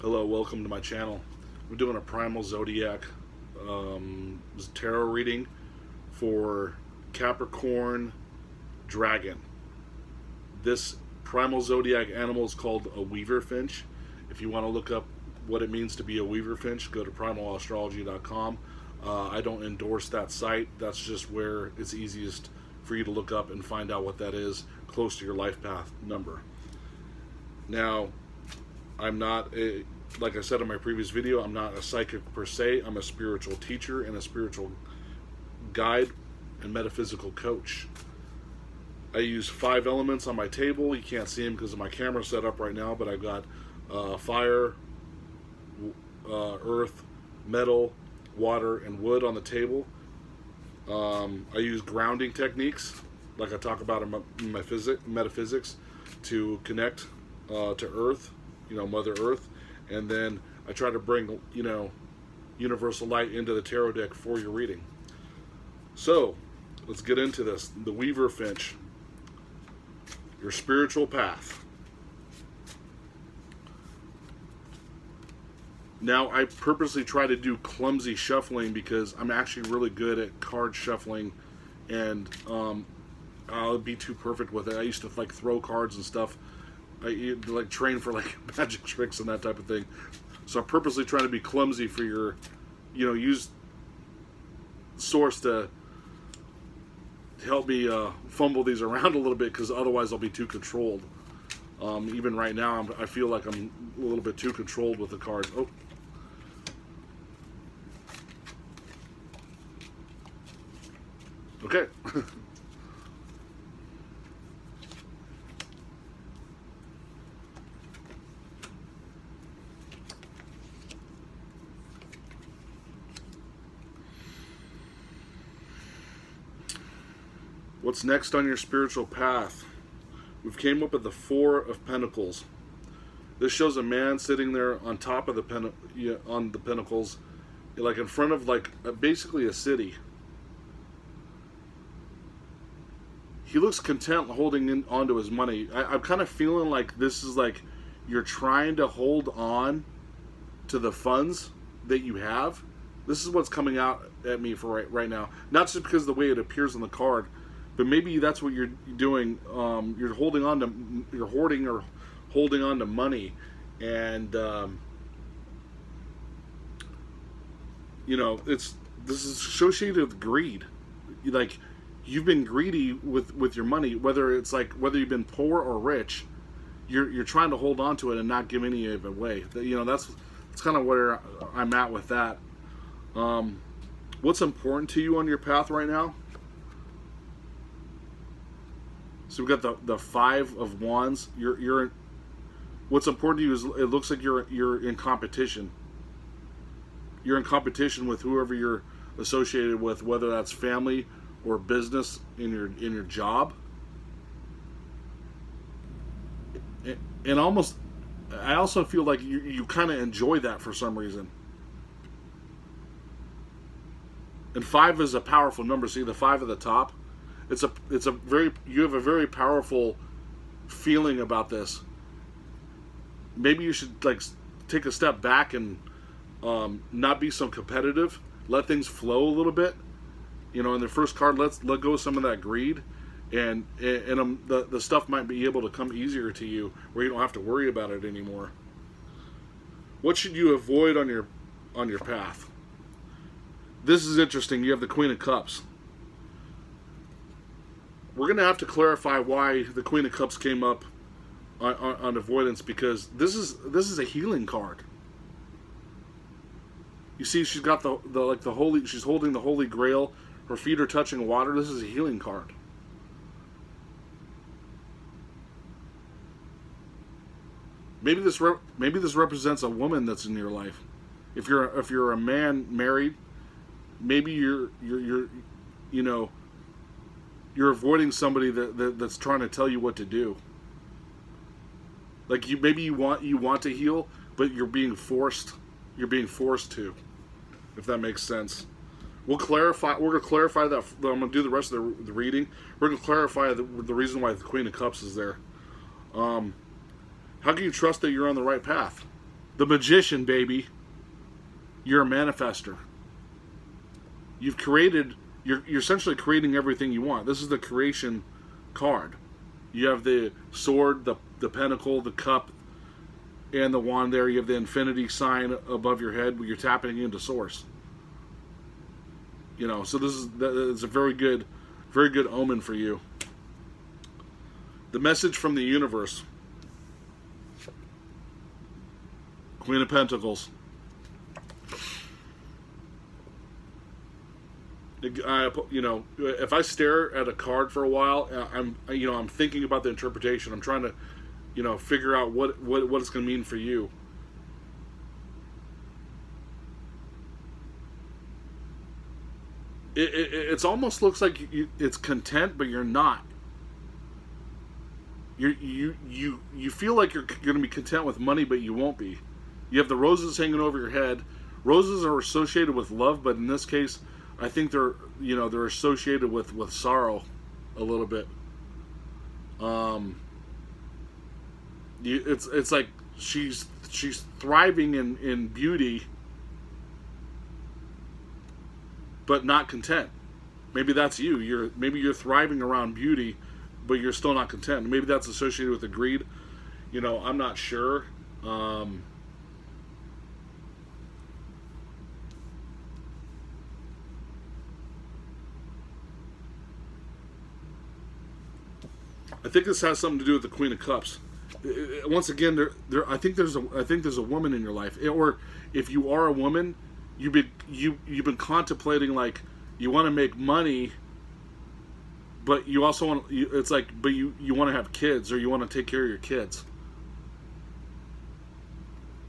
Hello, welcome to my channel. I'm doing a primal zodiac tarot reading for Capricorn+Dragon. This primal zodiac animal is called a weaver finch. If you want to look up what it means to be a weaver finch, go to primalastrology.com. I don't endorse that site. That's just where it's easiest for you to look up and find out what that is close to your life path number. Now, like I said in my previous video, I'm not a psychic per se. I'm a spiritual teacher and a spiritual guide and metaphysical coach. I use 5 elements on my table. You can't see them because of my camera set up right now, but I've got fire, earth, metal, water, and wood on the table. I use grounding techniques, like I talk about in my metaphysics, to connect to Earth, Mother Earth, and then I try to bring, universal light into the tarot deck for your reading. So, let's get into this. The Weaver Finch, your spiritual path. Now, I purposely try to do clumsy shuffling because I'm actually really good at card shuffling, and I'll be too perfect with it. I used to throw cards and stuff. I train for magic tricks and that type of thing. So I'm purposely trying to be clumsy for your, use source to help me fumble these around a little bit, because otherwise I'll be too controlled. Even right now, I feel like I'm a little bit too controlled with the cards. Oh. Okay. What's next on your spiritual path? We've came up with the 4 of Pentacles. This shows a man sitting there on top of the Pentacles, in front of basically a city. He looks content holding onto his money. I'm kind of feeling like this is you're trying to hold on to the funds that you have. This is what's coming out at me for right now. Not just because of the way it appears on the card, but maybe that's what you're doing. You're hoarding or holding on to money, and this is associated with greed. You've been greedy with your money, whether whether you've been poor or rich. You're trying to hold on to it and not give any of it away. That's kind of where I'm at with that. What's important to you on your path right now? So we've got the 5 of Wands. What's important to you is it looks like you're in competition. You're in competition with whoever you're associated with, whether that's family or business in your job. And I also feel like you kind of enjoy that for some reason. And 5 is a powerful number. See the 5 at the top? You have a very powerful feeling about this. Maybe you should take a step back and not be so competitive. Let things flow a little bit. In the first card, let go of some of that greed, and the stuff might be able to come easier to you, where you don't have to worry about it anymore. What should you avoid on your path? This is interesting. You have the Queen of Cups. We're going to have to clarify why the Queen of Cups came up on avoidance, because this is a healing card. You see, she's got the holy. She's holding the Holy Grail. Her feet are touching water. This is a healing card. Maybe this represents a woman that's in your life. If you're a man married, maybe you're avoiding somebody that's trying to tell you what to do. Maybe you want to heal, but you're being forced. You're being forced to, if that makes sense. We're going to clarify that. I'm going to do the rest of the reading. We're going to clarify the reason why the Queen of Cups is there. How can you trust that you're on the right path? The Magician, baby. You're a manifester. You've created, you're essentially creating everything you want. This is the creation card. You have the sword, the pentacle, the cup, and the wand there. You have the infinity sign above your head where you're tapping into source. You know, so this is a very good omen for you. The message from the universe. Queen of Pentacles. You know, if I stare at a card for a while, I'm thinking about the interpretation. I'm trying to, you know, figure out what it's going to mean for you. It's almost looks like it's content, but you're not. You feel like you're going to be content with money, but you won't be. You have the roses hanging over your head. Roses are associated with love, but in this case, I think they're associated with sorrow a little bit. It's like she's thriving in beauty, but not content. Maybe that's you. Maybe you're thriving around beauty, but you're still not content. Maybe that's associated with the greed. You know, I'm not sure. I think this has something to do with the Queen of Cups. Once again, I think there's a woman in your life, or if you are a woman, you've been contemplating, like, you want to make money, but you also want, it's like, but you want to have kids, or you want to take care of your kids.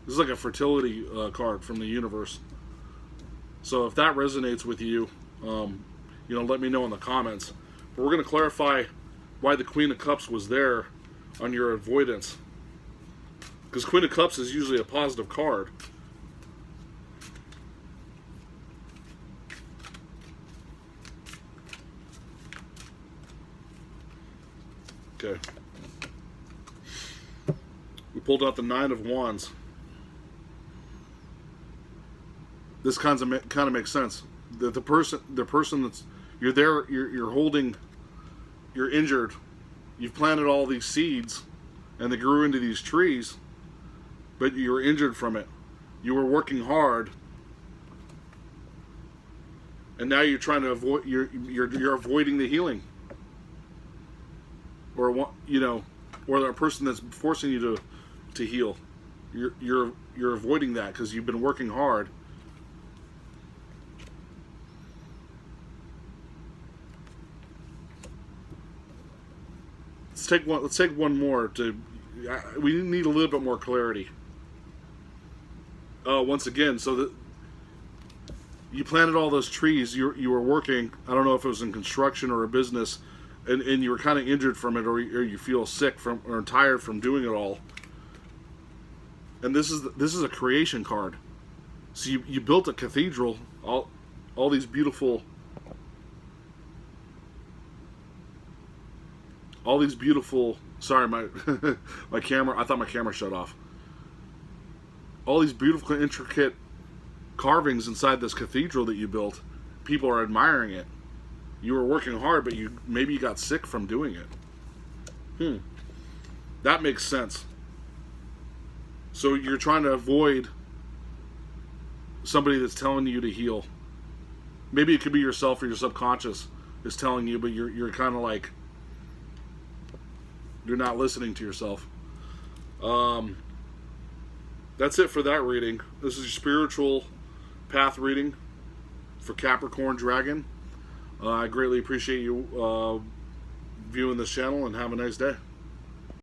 This is like a fertility card from the universe. So if that resonates with you, let me know in the comments. But we're going to clarify why the Queen of Cups was there on your avoidance. Because Queen of Cups is usually a positive card. Okay. We pulled out the Nine of Wands. This kind of makes sense. The person that's you're there, you're holding. You're injured. You've planted all these seeds, and they grew into these trees, but you were injured from it. You were working hard, and now you're trying to avoid. You're avoiding the healing, or a person that's forcing you to heal. You're avoiding that because you've been working hard. Let's take one more. We need a little bit more clarity. Once again, so that you planted all those trees, you were working. I don't know if it was in construction or a business, and you were kind of injured from it, or you feel sick from or tired from doing it all. And this is a creation card. So you built a cathedral, all these beautiful. Sorry, my my camera. I thought my camera shut off. All these beautiful, intricate carvings inside this cathedral that you built. People are admiring it. You were working hard, but maybe you got sick from doing it. That makes sense. So you're trying to avoid somebody that's telling you to heal. Maybe it could be yourself or your subconscious is telling you, but you're kind of like. You're not listening to yourself. That's it for that reading. This is your spiritual path reading for Capricorn+Dragon. I greatly appreciate you viewing this channel, and have a nice day.